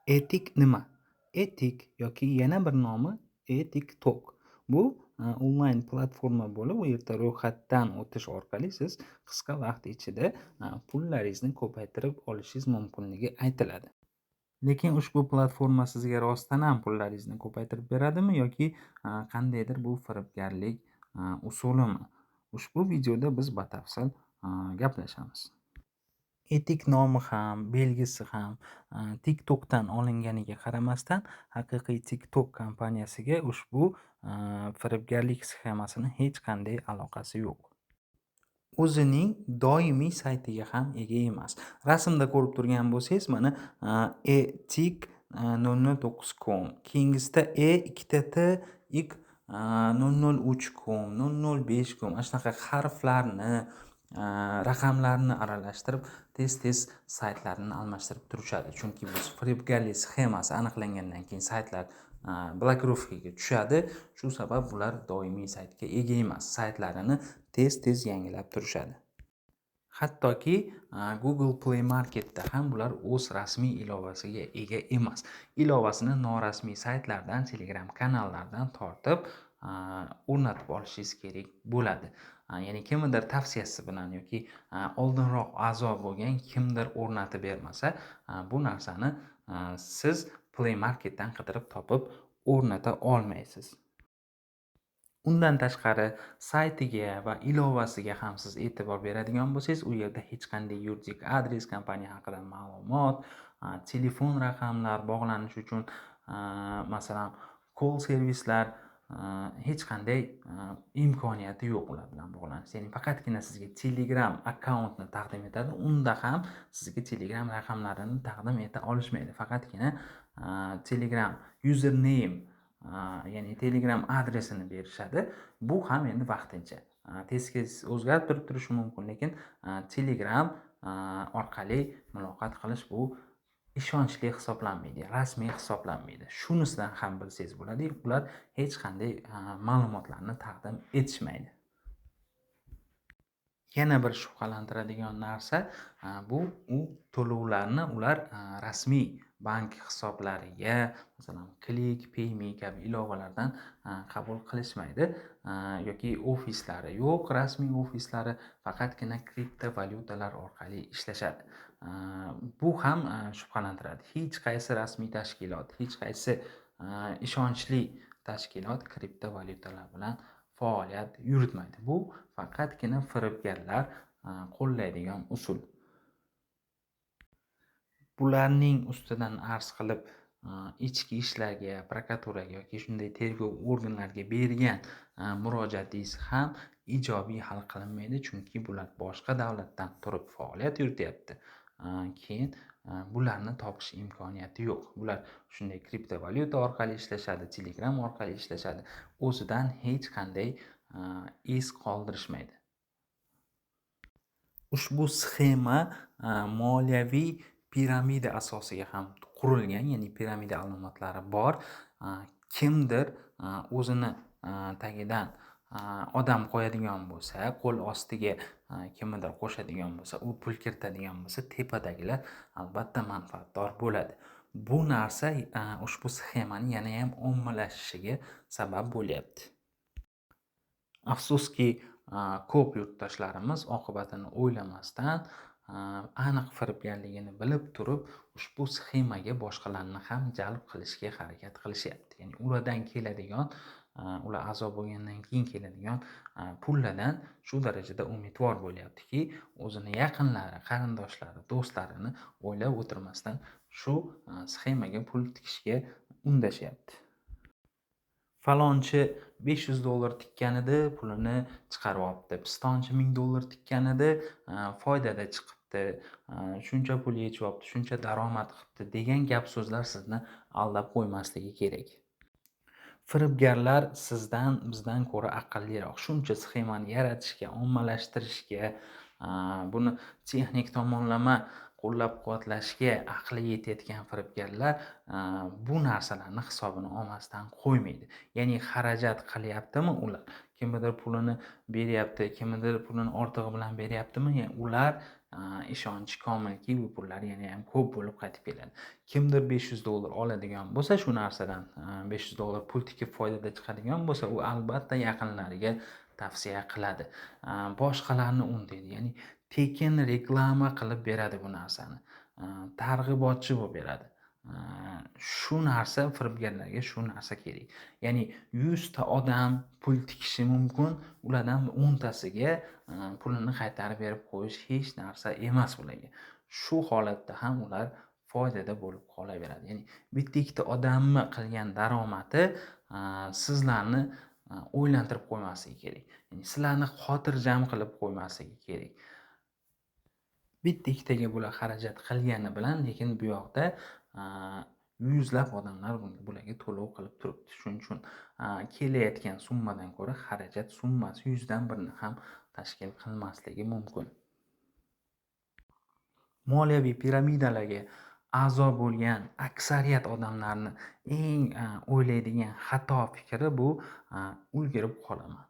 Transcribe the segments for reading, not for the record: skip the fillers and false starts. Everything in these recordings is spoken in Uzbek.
Etik nima? Etik yoki yana bir nomi EtikTok. Bu onlayn platforma bo'lib, u yerda ro'yxatdan o'tish orqali siz qisqa vaqt ichida pullaringizni ko'paytirib olishingiz mumkinligi aytiladi. Lekin ushbu platforma sizga rostdan ham pullaringizni ko'paytirib beradimi yoki qandaydir bu firibgarlik usulimi? Ushbu videoda biz batafsil gaplashamiz. Etik nomi ham, belgisi ham TikTok'dan olinganiga qaramasdan, haqiqiy TikTok kompaniyasiga ushbu firibgarlik sxemasini hech qanday aloqasi yo'q. O'zining doimiy saytiga ham ega emas. Rasmda ko'rib turgan bo'lsangiz, mana etik 009.com, keyingisida ikkita t ik 003.com, 005.com ana shunaqa harflarni, raqamlarni aralashtirib tez-tez saytlarni almashtirib turishadi. Chunki bu firibgarlik sxemasi aniqlangandan keyin saytlar blokirovkaga tushadi. Shu sabab ular doimiy saytga ega emas. Saytlarini tez-tez yangilab turishadi. Hattoki Google Play Market'da ham bular o'z rasmiy ilovasiga ega emas. Ilovasini norasmiy saytlardan, Telegram kanallardan tortib o'rnatib olishingiz kerak bo'ladi. Ya'ni kimnidir tavsiyasi bilan yoki oldinroq a'zo bo'lgan kimdir o'rnatib bermasa, bu narsani siz Play Market'dan qidirib topib o'rnata olmaysiz. Undan tashqari saytiga va ilovasiga ham siz e'tibor beradigan bo'lsangiz, u yerda hech qanday yuridik adres, kompaniya haqida ma'lumot, telefon raqamlar bog'lanish uchun masalan call servislar hech qanday imkoniyati yo'q ular bilan bog'lanish. Ya'ni faqatgina sizga Telegram akkauntni taqdim etadi. Unda ham sizga Telegram raqamlarini taqdim eta olishmaydi. Faqatgina Telegram username ya'ni Telegram adresini berishadi. Bu ham endi vaqtincha. Tez-tez o'zgarib turishi mumkin, lekin Telegram orqali muloqot qilish bu ishonchli hisoblanmaydi, rasmiy hisoblanmaydi. Shunisidan ham bilsangiz bo'ladi, ular hech qanday ma'lumotlarni taqdim etishmaydi. Yana bir shubhalantiradigan narsa bu to'lovlarni ular rasmiy bank hisoblariga, masalan Click, PayMe kabi ilovalardan qabul qilishmaydi yoki ofislari yo'q, rasmiy ofislari faqatgina kriptovalyutalar orqali ishlashadi. Bu ham shubhalantiradi. Hech qaysi rasmiy tashkilot, hech qaysi ishonchli tashkilot kriptovalyutalar bilan faoliyat yuritmaydi. Bu faqatgina firibgarlar qo'llaydigan usul. Bularning ustidan arz qilib ichki ishlarga, prokuraturaga yoki shunday tergov organlariga bergan murojaatingiz ham ijobiy hal qilinmaydi, chunki bular boshqa davlatdan turib faoliyat yurityapti. Keyin bularni topish imkoniyati yo'q. Bular shunday kriptovalyuta orqali ishlashadi, Telegram orqali ishlashadi. O'zidan hech qanday iz qoldirishmaydi. Ushbu sxema moliyaviy piramida asosiga ham qurilgan, ya'ni piramida alomatlari bor. Kimdir o'zini tagidan odam qo'yadigan bo'lsa, qo'l ostiga kimnidir qo'shadigan bo'lsa, u pul kiritadigan bo'lsa, tepadagilar albatta manfaatdor bo'ladi. Bu narsa ushbu sxemani yana ham ommalashishiga sabab bo'lyapti. Afsuski, ko'p yurtdoshlarimiz oqibatini o'ylamasdan, aniq firibgarligini bilib turib, ushbu sxemaga boshqalarni ham jalb qilishga harakat qilishyapti. Ya'ni ulardan keladigan, ular a'zo bo'lgandan keyin keladigan pulladan shu darajada umidvor bo'lyaptiki, o'zini yaqinlari, qarindoshlari, do'stlarini o'ylab o'tirmasdan shu sxemaga pul tikishga undashyapti. Falonchi $500 tikkanida pulini chiqarib olibdi. Pistonchi $1000 tikkanida foydada chiqibdi. Shuncha pul yechib olibdi, shuncha daromad qilibdi degan gap so'zlar sizni aldab qo'ymasligi kerak. Firibgarlar sizdan, bizdan ko'ra aqlliroq. Shuncha sxemani yaratishga, ommalashtirishga, buni texnik tomonlama qo'llab-quvvatlashga aqli yetayotgan firibgarlar bu narsalarni hisobini olmasdan qo'ymaydi. Ya'ni xarajat qilyaptimi ular? Kimnidir pulini beryapti, kimnidir pulini ortig'i bilan beryaptimi? Ular ishonch komilki, bu pullar yanayam ko'p bo'lib qaytib keladi. Kimdir $500 oladigan bo'lsa, shu narsadan $500 pul tikib foydada chiqadigan bo'lsa, u albatta yaqinlariga tavsiya qiladi. Boshqalarni undaydi, ya'ni tekin reklama qilib beradi bu narsani. Targ'ibotchi bo'lib beradi. Shu narsa firibgarlarga shu narsa kerak. Ya'ni 100 ta odam pul tikishi mumkin, ulardan 10 tasiga pulini qaytarib berib qo'yish hech narsa emas ularga. Shu holatda ham ular foydada bo'lib qolaveradi. Ya'ni bitta ikkita odamni qilgan daromadi sizlarni o'ylantirib qo'ymasligi kerak. Ya'ni sizlarni xotirjam qilib qo'ymasligi kerak. Bitta ikkitaga bular xarajat qilgani bilan, lekin bu yoqda yuzlab odamlar bularga to'lov qilib turibdi. Shuning uchun kelayotgan summadan ko'ra xarajat summasi 100 dan 1 ni ham tashkil qilmasligi mumkin. Moliyaviy piramidalarga a'zo bo'lgan aksariyat odamlarni eng o'ylaydigan xato fikri bu ulgurib qolaman.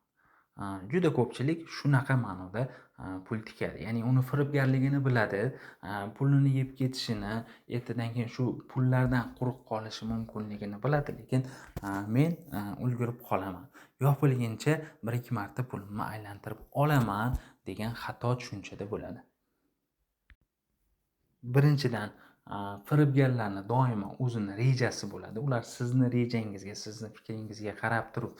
Juda ko'pchilik shunaqa ma'noda pul tikadi. Ya'ni uni firibgarligini biladi, pulini yeb ketishini, ertadan keyin shu pullardan quruq qolishi mumkinligini biladi, lekin men ulgurib qolaman. Yopilguncha 1-2 marta pulimni aylantirib olaman degan xato tushunchada bo'ladi. Birinchidan, firibgarlarni doimo o'zini rejasi bo'ladi. Ular sizni rejangizga, sizni fikringizga qarab turib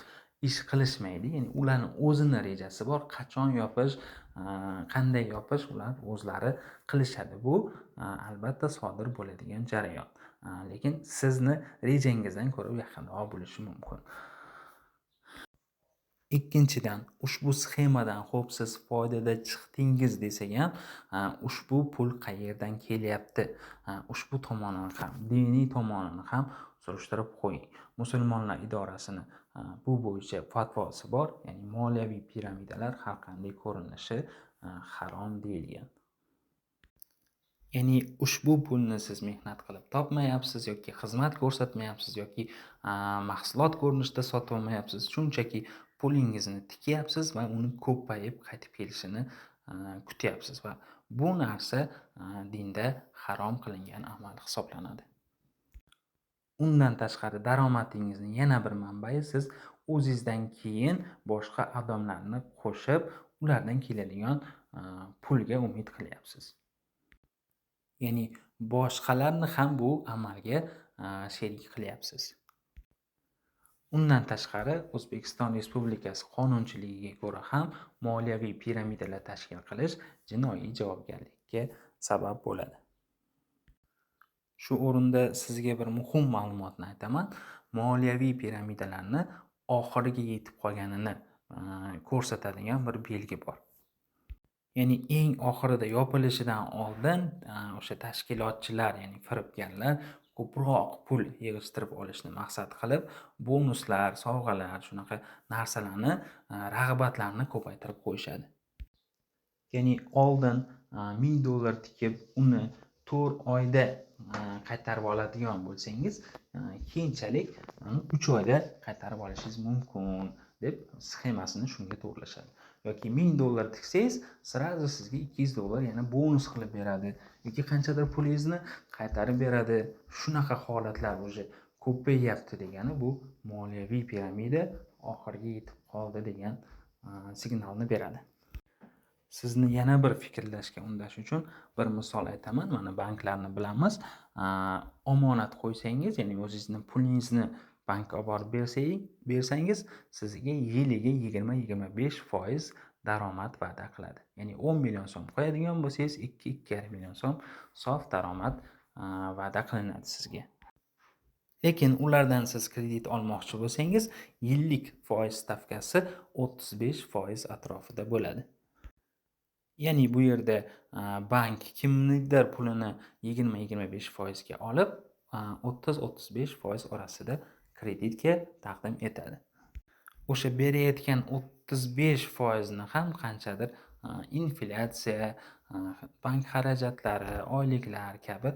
ish qilishmaydi. Ya'ni ularning o'zini rejasi bor. Qachon yopish, qanday yopish ular o'zlari qilishadi. Bu albatta sodir bo'ladigan jarayon. Lekin sizni rejangizdan ko'ra yaqinroq bo'lishi mumkin. Ikkinchidan, ushbu sxemadan xo'p siz foydada chiqdingiz desak ham, ushbu pul qayerdan kelyapti? Ushbu tomonini ham, diniy tomonini ham surishtirib qo'ying. Musulmonlar idorasini bu bo'yicha fatvosi bor, ya'ni moliyaviy piramidalar har qanday ko'rinishi harom deyilgan. Ya'ni ushbu pulni siz mehnat qilib topmayapsiz yoki xizmat ko'rsatmayapsiz yoki mahsulot ko'rinishida sotib olmayapsiz. Shunchaki pulingizni tikyapsiz va uni ko'payib qaytib kelishini kutyapsiz va bu narsa dinda harom qilingan amal hisoblanadi. Undan tashqari daromadingizning yana bir manbai siz o'zingizdan keyin boshqa odamlarni qo'shib, ulardan keladigan pulga umid qilyapsiz. Ya'ni boshqalarni ham bu amalga sherik qilyapsiz. Undan tashqari O'zbekiston Respublikasi qonunchiligiga ko'ra ham moliyaviy piramidalar tashkil qilish jinoiy javobgarlikka sabab bo'ladi. Shu o'rinda sizga bir muhim ma'lumotni aytaman. Moliyaviy piramidalarni oxiriga yetib qolganini ko'rsatadigan bir belgi bor. Ya'ni eng oxirida yopilishidan oldin o'sha tashkilotchilar, ya'ni firibgarlar ko'proq pul yig'ishtirib olishni maqsad qilib, bonuslar, sovg'alar, shunaqa narsalarni, rag'batlarni ko'paytirib qo'yishadi. Ya'ni oldin $1000 tikib, uni 4 oyda qaytarib oladigan bo'lsangiz, keyinchalik 3 oyda qaytarib olishingiz mumkin deb sxemasini shunga to'g'rilashadi. Yoki $1000 tiksangiz, sразу sizga $200 yana bonus qilib beradi yoki qanchadir pulingizni qaytarib beradi. Shunaqa holatlar уже ko'payyapti degani bu moliyaviy piramida oxiriga yetib qoldi degan signalni beradi. Sizni yana bir fikrlashga undash uchun bir misol aytaman. Mana banklarni bilamiz. Omonat qo'ysangiz, ya'ni o'zingizni pulingizni bankka olib borib bersangiz, sizga yiliga 20-25% daromad va'da qiladi. Ya'ni 10 million so'm qo'yadigan bo'lsangiz, 2-2,5 million so'm sof daromad va'da qilinadi sizga. Lekin ulardan siz kredit olmoqchi bo'lsangiz, yillik foiz stavkasi 35% atrofida bo'ladi. Ya'ni bu yerda bank kimningdir pulini 20-25% ga olib, 30-35% orasida kreditga taqdim etadi. O'sha berayotgan 35% ni ham qanchadir inflyatsiya, bank xarajatlari, oyliklar kabi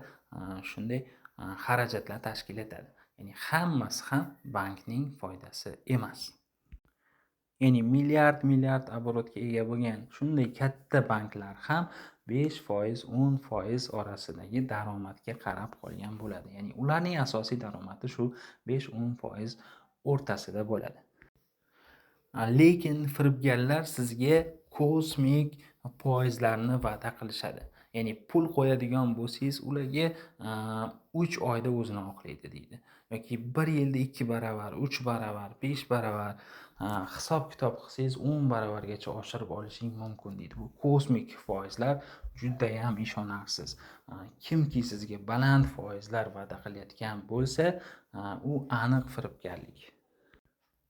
shunday xarajatlar tashkil etadi. Ya'ni hammasi ham bankning foydasi emas. Ya'ni milliard oborotga ega bo'lgan shunday katta banklar ham 5%, 10% orasidagi daromadga qarab qolgan bo'ladi. Ya'ni ularning asosiy daromadi shu 5-10% o'rtasida bo'ladi. Lekin firibgarlar sizga kosmik foizlarni va'da qilishadi. Ya'ni pul qo'yadigan bo'lsangiz, ularga 3 oyda o'zini oqlaydi deydi. Yoki 1 yilda 2 baravar, 3 baravar, 5 baravar hisob-kitob qilsangiz 10 baravargacha oshirib olishing mumkin deydi. Bu kosmik foizlar judayam ishonarsiz. Kimki sizga baland foizlar va'da qilayotgan bo'lsa, u aniq firibgarlik.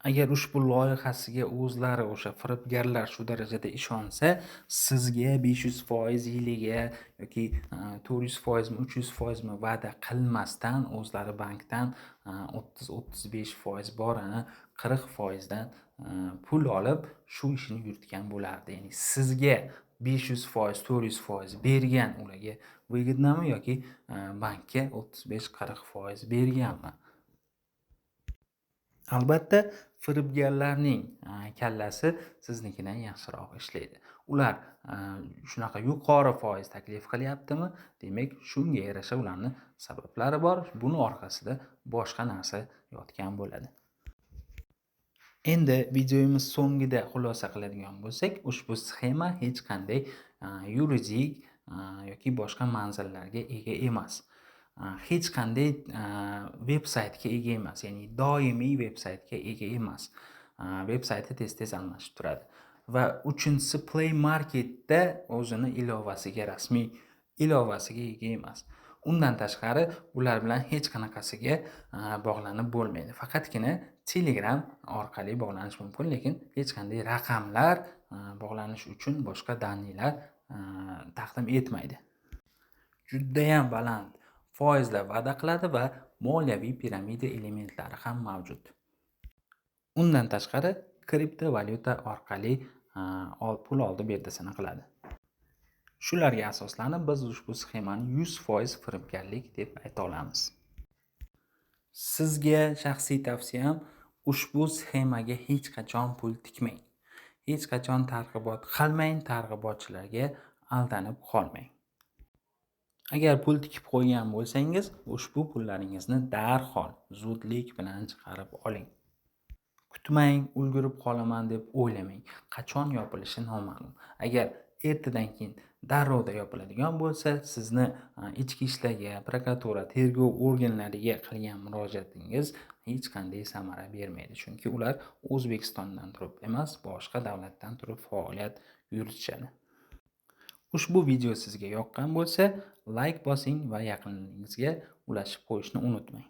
Agar ushbu loyihasiga o'zlari o'sha firibgarlar shu darajada ishonsa, sizga 500% yiliga yoki 400% mi, 300% mi va'da qilmasdan o'zlari bankdan 30-35% borini 40% dan pul olib shu ishni yuritgan bo'lardi. Ya'ni sizga 500%, 400% bergan ularga выгоднami yoki bankka 35-40% berganmi? Albatta, firibgarlarning kallasi siznikidan yaxshiroq ishlaydi. Ular shunaqa yuqori foiz taklif qilyaptimi? Demak, shunga yarasha ularning sabablari bor. Buni orqasida boshqa narsa yotgan bo'ladi. Endi videomiz so'ngida xulosa qiladigan bo'lsak, ushbu sxema hech qanday yuridik yoki boshqa manzillarga ega emas. Hech qanday veb-saytga ega emas, ya'ni doimiy veb-saytga ega emas. Veb-sayti tez-tez almashib turadi. Va uchinchisi, Play Marketda o'zini rasmiy ilovasiga ega emas. Undan tashqari ular bilan hech qanaqasiga bog'lanib bo'lmaydi. Faqatgina Telegram orqali bog'lanish mumkin, lekin hech qanday raqamlar bog'lanish uchun boshqa daniylar taqdim etmaydi. Judayam baland foizlar va'da qiladi va moliyaviy piramida elementlari ham mavjud. Undan tashqari kriptovalyuta orqali pul oldi-berdisini qiladi. Shularga asoslanib biz ushbu sxemani 100% firibgarlik deb ayta olamiz. Sizga shaxsiy tavsiyam, ushbu sxemaga hech qachon pul tikmang. Hech qachon targ'ibot qilmang, targ'ibotchilarga aldanib qolmang. Agar pul tikib qo'ygan bo'lsangiz, ushbu pullaringizni darhol zudlik bilan chiqarib oling. Kutmang, ulgurib qolaman deb o'ylamang. Qachon yopilishi noma'lum. Agar ertadan keyin darrovda yopiladigan bo'lsa, sizni ichki ishlarga, prokuratura, tergov organlariga qilgan murojaatingiz hech qanday samara bermaydi. Chunki ular O'zbekistondan turib emas, boshqa davlatdan turib faoliyat yuritishadi. Ushbu video sizga yoqqan bo'lsa, like bosing va yaqinlaringizga ulashib qo'yishni unutmang.